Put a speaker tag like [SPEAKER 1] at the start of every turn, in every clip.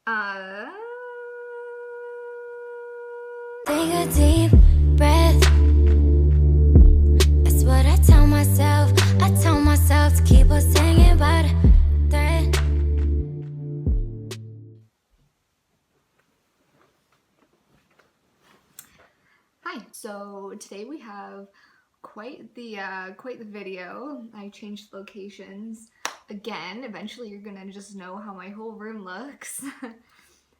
[SPEAKER 1] Take a deep breath. That's what I tell myself. I tell myself to keep on singing about it. Thread.
[SPEAKER 2] Hi. So today we have quite the video. I changed locations again. Eventually you're gonna just know how my whole room looks.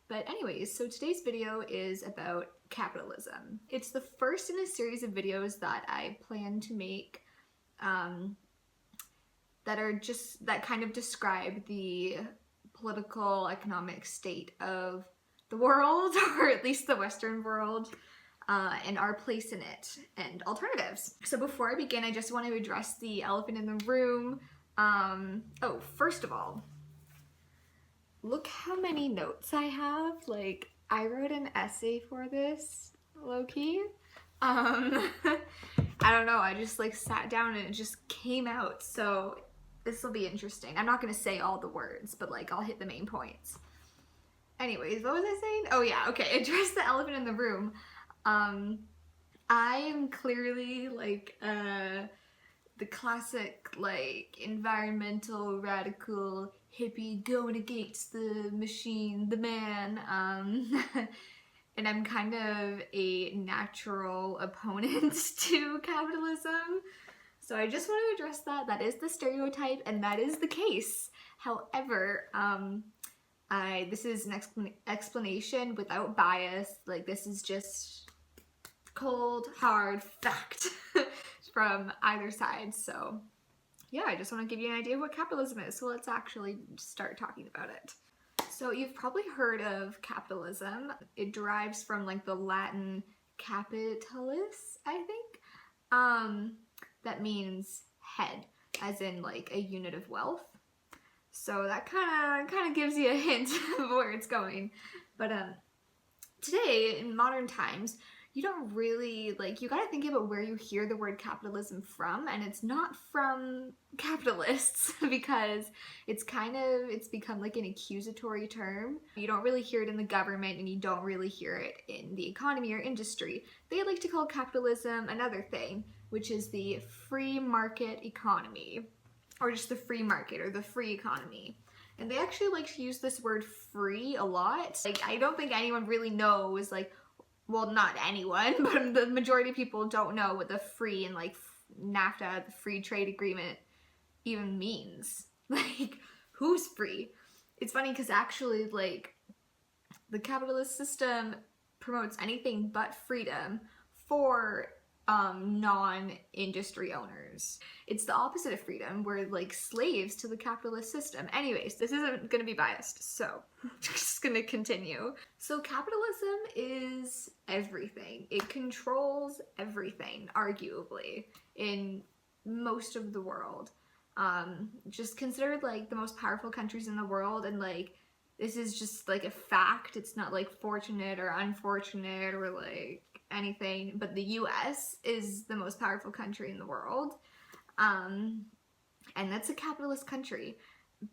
[SPEAKER 2] But anyways, so today's video is about capitalism. It's the first in a series of videos that I plan to make that kind of describe the political economic state of the world, or at least the Western world, and our place in it and alternatives. So before I begin, I just want to address the elephant in the room. First of all, look how many notes I have. Like, I wrote an essay for this, low-key. I don't know, I just like sat down and it just came out, so this will be interesting. I'm not gonna say all the words, but like I'll hit the main points. Anyways, what was I saying? Oh yeah, okay, address the elephant in the room. I am clearly like the classic like environmental radical hippie going against the machine, the man, and I'm kind of a natural opponent to capitalism. So I just want to address that. That is the stereotype and that is the case. However, this is an explanation without bias. Like, this is just cold, hard fact from either side. So yeah, I just want to give you an idea of what capitalism is. So let's actually start talking about it. So you've probably heard of capitalism. It derives from like the Latin capitalis, I think. That means head, as in like a unit of wealth. So that kind of gives you a hint of where it's going. But today, in modern times, you don't really, like, you gotta think about where you hear the word capitalism from, and it's not from capitalists, because it's become like an accusatory term. You don't really hear it in the government, and you don't really hear it in the economy or industry. They like to call capitalism another thing, which is the free market economy, or just the free market, or the free economy. And they actually like to use this word free a lot. Like, I don't think anyone really knows, like, well, not anyone, but the majority of people don't know what the free and like NAFTA, the free trade agreement, even means. Like, who's free? It's funny because actually, like, the capitalist system promotes anything but freedom for non-industry owners. It's the opposite of freedom. We're like slaves to the capitalist system. Anyways, this isn't gonna be biased, so I'm just gonna continue. So capitalism is everything. It controls everything, arguably, in most of the world. Just considered like the most powerful countries in the world, and like this is just like a fact. It's not like fortunate or unfortunate or like anything, but the US is the most powerful country in the world, and that's a capitalist country.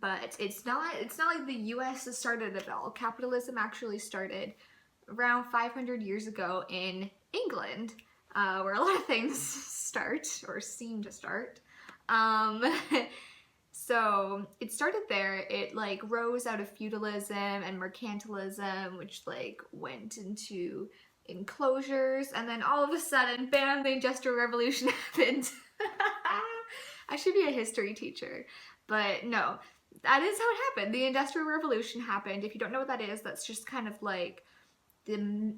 [SPEAKER 2] But it's not like the US started it all. Capitalism actually started around 500 years ago in England, where a lot of things start, or seem to start. So it started there. It like rose out of feudalism and mercantilism, which like went into enclosures, and then all of a sudden, bam, the Industrial Revolution happened. I should be a history teacher, but no, that is how it happened. The Industrial Revolution happened. If you don't know what that is, that's just kind of like the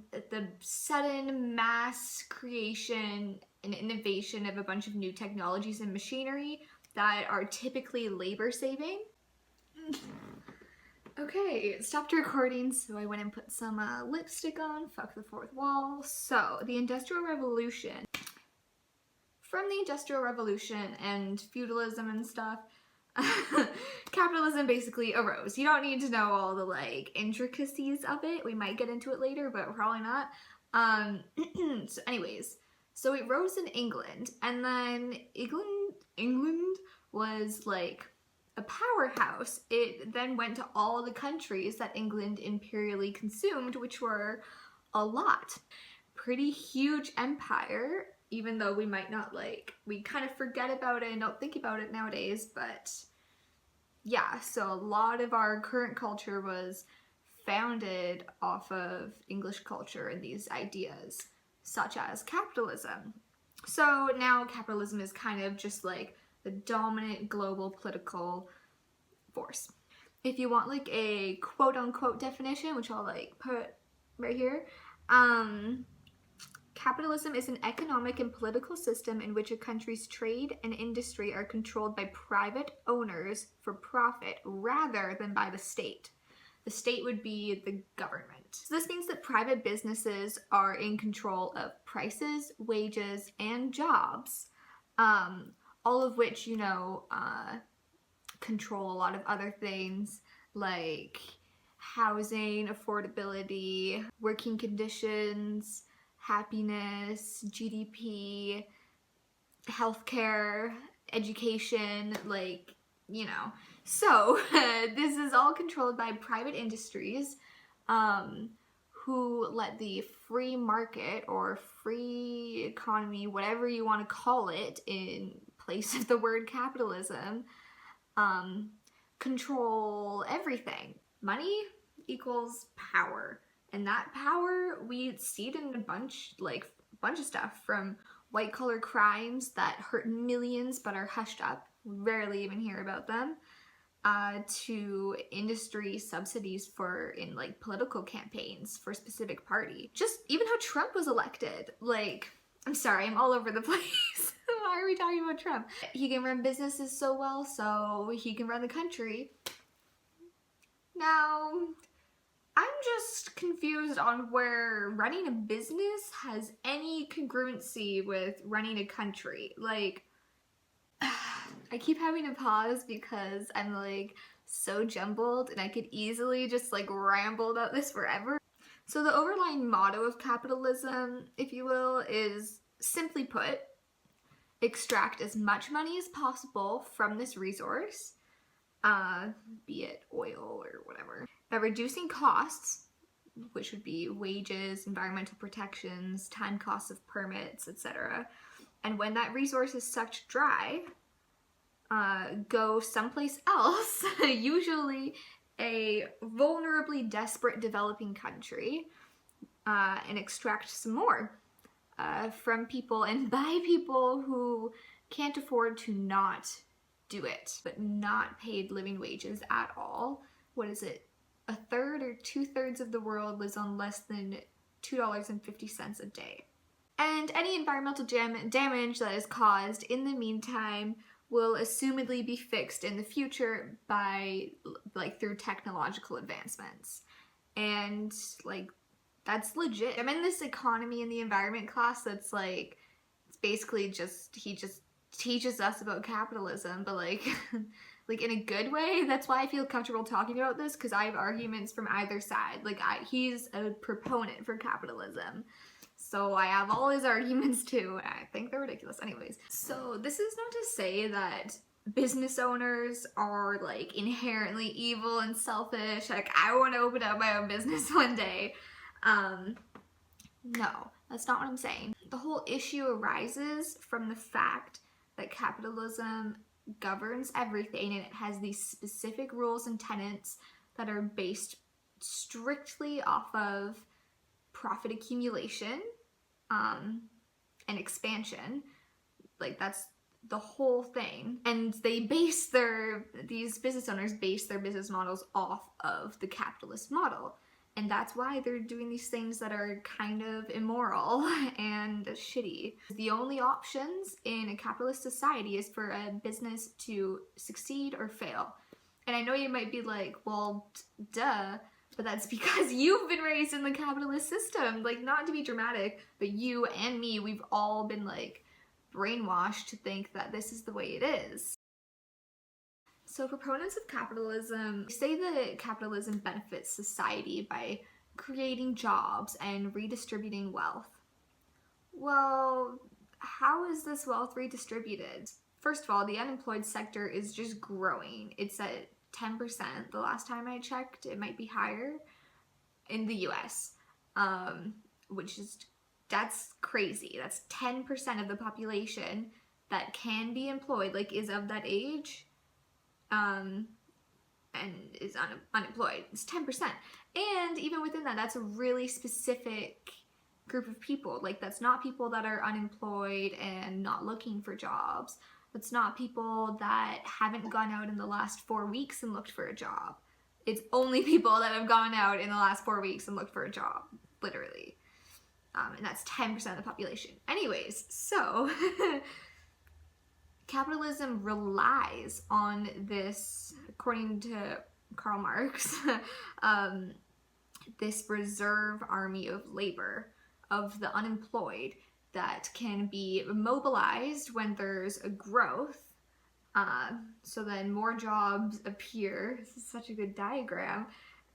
[SPEAKER 2] sudden mass creation and innovation of a bunch of new technologies and machinery that are typically labor saving. Okay, it stopped recording, so I went and put some lipstick on. Fuck the fourth wall. So, the Industrial Revolution. From the Industrial Revolution and feudalism and stuff, capitalism basically arose. You don't need to know all the like intricacies of it. We might get into it later, but probably not. So anyways, so it rose in England, and then England was like a powerhouse, it then went to all the countries that England imperially consumed, which were a lot. Pretty huge empire, even though we might not we kind of forget about it and don't think about it nowadays, but yeah, so a lot of our current culture was founded off of English culture and these ideas, such as capitalism. So now capitalism is kind of just like the dominant global political force. If you want like a quote-unquote definition, which I'll like put right here, capitalism is an economic and political system in which a country's trade and industry are controlled by private owners for profit rather than by the state. The state would be the government. So this means that private businesses are in control of prices, wages, and jobs, all of which, you know, control a lot of other things like housing, affordability, working conditions, happiness, GDP, healthcare, education, like, you know. So this is all controlled by private industries who let the free market or free economy, whatever you want to call it in place of the word capitalism, control everything. Money equals power. And that power, we see it in a bunch of stuff, from white collar crimes that hurt millions but are hushed up, rarely even hear about them, to industry subsidies in like political campaigns for a specific party. Just even how Trump was elected. Like, I'm sorry, I'm all over the place. Why are we talking about Trump? He can run businesses so well, so he can run the country. Now, I'm just confused on where running a business has any congruency with running a country. Like, I keep having to pause because I'm like so jumbled and I could easily just like ramble about this forever. So the overlying motto of capitalism, if you will, is simply put, extract as much money as possible from this resource, be it oil or whatever, by reducing costs, which would be wages, environmental protections, time costs of permits, etc. And when that resource is sucked dry, go someplace else, usually a vulnerably desperate developing country, and extract some more from people and by people who can't afford to not do it, but not paid living wages at all. What is it? A third or 2/3 of the world lives on less than $2.50 a day. And any environmental damage that is caused in the meantime will assumedly be fixed in the future by through technological advancements. And that's legit. I'm in this economy and the environment class that's it's basically he just teaches us about capitalism, but in a good way. That's why I feel comfortable talking about this, because I have arguments from either side. He's a proponent for capitalism, so I have all his arguments too, and I think they're ridiculous. Anyways, so this is not to say that business owners are inherently evil and selfish. I want to open up my own business one day. No, that's not what I'm saying. The whole issue arises from the fact that capitalism governs everything, and it has these specific rules and tenets that are based strictly off of profit accumulation and expansion. That's the whole thing. And these business owners base their business models off of the capitalist model. And that's why they're doing these things that are kind of immoral and shitty. The only options in a capitalist society is for a business to succeed or fail. And I know you might be like, well, duh, but that's because you've been raised in the capitalist system. Not to be dramatic, but you and me, we've all been brainwashed to think that this is the way it is. So proponents of capitalism say that capitalism benefits society by creating jobs and redistributing wealth. Well, how is this wealth redistributed? First of all, the unemployed sector is just growing. It's at 10% the last time I checked. It might be higher in the US, which is, that's crazy. That's 10% of the population that can be employed, like is of that age, and is unemployed. It's 10%. And even within that, that's a really specific group of people. Like, that's not people that are unemployed and not looking for jobs. That's not people that haven't gone out in the last 4 weeks and looked for a job. It's only people that have gone out in the last 4 weeks and looked for a job, literally. And that's 10% of the population. Anyways, so capitalism relies on this, according to Karl Marx, this reserve army of labor, of the unemployed, that can be mobilized when there's a growth. So then more jobs appear. This is such a good diagram.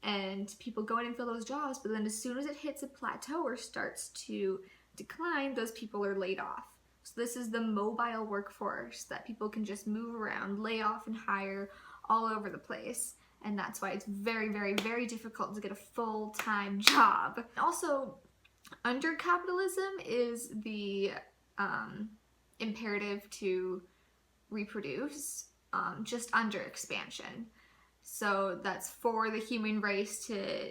[SPEAKER 2] And people go in and fill those jobs, but then as soon as it hits a plateau or starts to decline, those people are laid off. So this is the mobile workforce that people can just move around, lay off and hire all over the place. And that's why it's very, very, very difficult to get a full-time job. Also, under capitalism is the imperative to reproduce, just under expansion. So that's for the human race to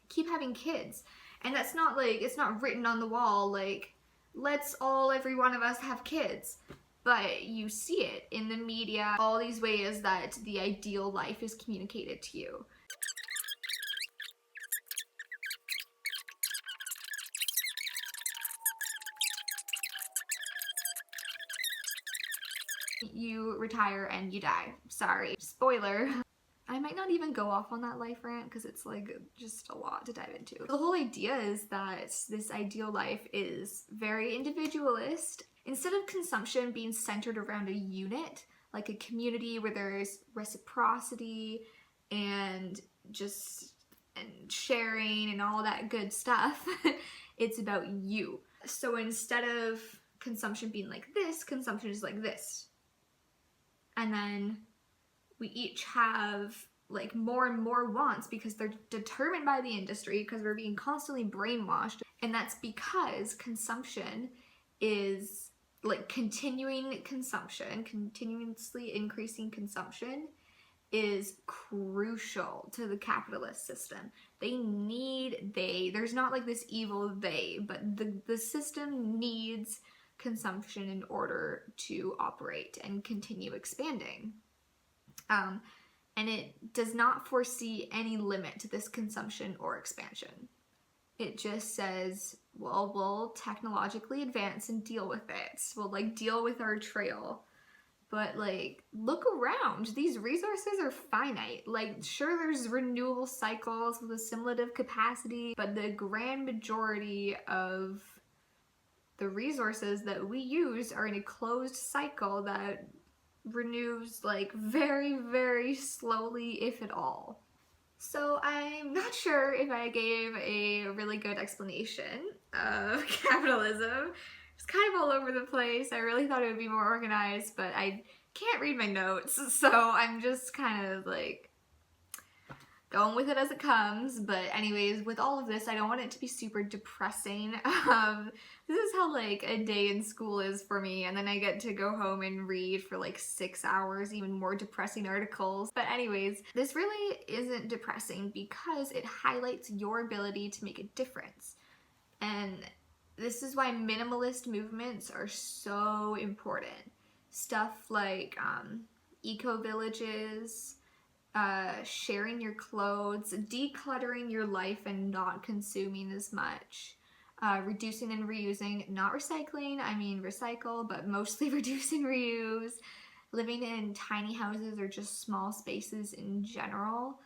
[SPEAKER 2] keep having kids. And that's not like, it's not written on the wall like, let's all, every one of us have kids. But you see it in the media, all these ways that the ideal life is communicated to you. You retire and you die. Sorry. Spoiler. I might not even go off on that life rant because it's like just a lot to dive into. The whole idea is that this ideal life is very individualist. Instead of consumption being centered around a unit, like a community where there's reciprocity and just sharing and all that good stuff, it's about you. So instead of consumption being like this, consumption is like this. And then we each have like more and more wants because they're determined by the industry, because we're being constantly brainwashed. And that's because consumption is like continuing consumption, continuously increasing consumption is crucial to the capitalist system. There's not like this evil they, but the system needs consumption in order to operate and continue expanding. And it does not foresee any limit to this consumption or expansion. It just says, well, we'll technologically advance and deal with it. We'll like deal with our trail. But like, look around. These resources are finite. Like, sure, there's renewable cycles with assimilative capacity, but the grand majority of the resources that we use are in a closed cycle that renews like very, very slowly, if at all. So I'm not sure if I gave a really good explanation of capitalism. It's kind of all over the place. I really thought it would be more organized, but I can't read my notes, so I'm just kind of like going with it as it comes. But anyways, with all of this, I don't want it to be super depressing. This is how like a day in school is for me, and then I get to go home and read for like 6 hours, even more depressing articles. But anyways, this really isn't depressing because it highlights your ability to make a difference. And this is why minimalist movements are so important. Stuff like eco-villages, sharing your clothes, decluttering your life and not consuming as much, reducing and reusing, not recycling, I mean recycle, but mostly reduce and reuse, living in tiny houses or just small spaces in general,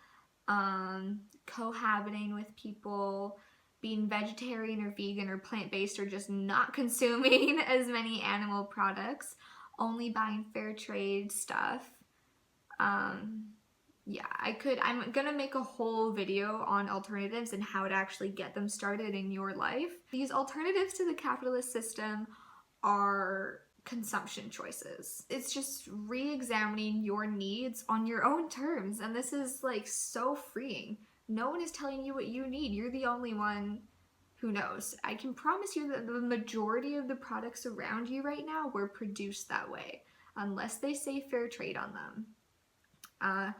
[SPEAKER 2] cohabiting with people, being vegetarian or vegan or plant-based, or just not consuming as many animal products, only buying fair trade stuff. Yeah, I'm gonna make a whole video on alternatives and how to actually get them started in your life. These alternatives to the capitalist system are consumption choices. It's just re-examining your needs on your own terms, and this is like so freeing. No one is telling you what you need. You're the only one who knows. I can promise you that the majority of the products around you right now were produced that way, unless they say fair trade on them.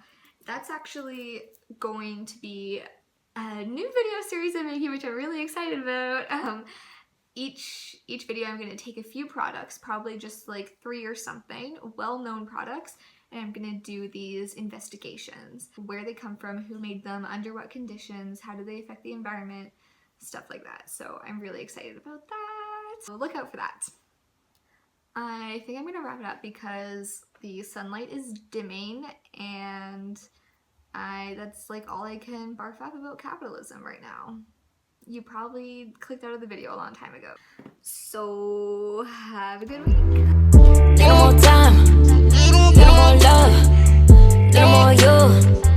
[SPEAKER 2] That's actually going to be a new video series I'm making, which I'm really excited about. Each video I'm going to take a few products, probably just like 3 or something, well-known products, and I'm going to do these investigations. Where they come from, who made them, under what conditions, how do they affect the environment, stuff like that. So I'm really excited about that. So look out for that. I think I'm going to wrap it up because the sunlight is dimming, and that's like all I can barf up about capitalism right now. You probably clicked out of the video a long time ago. So have a good week.
[SPEAKER 1] Little more time, little more love, little more you.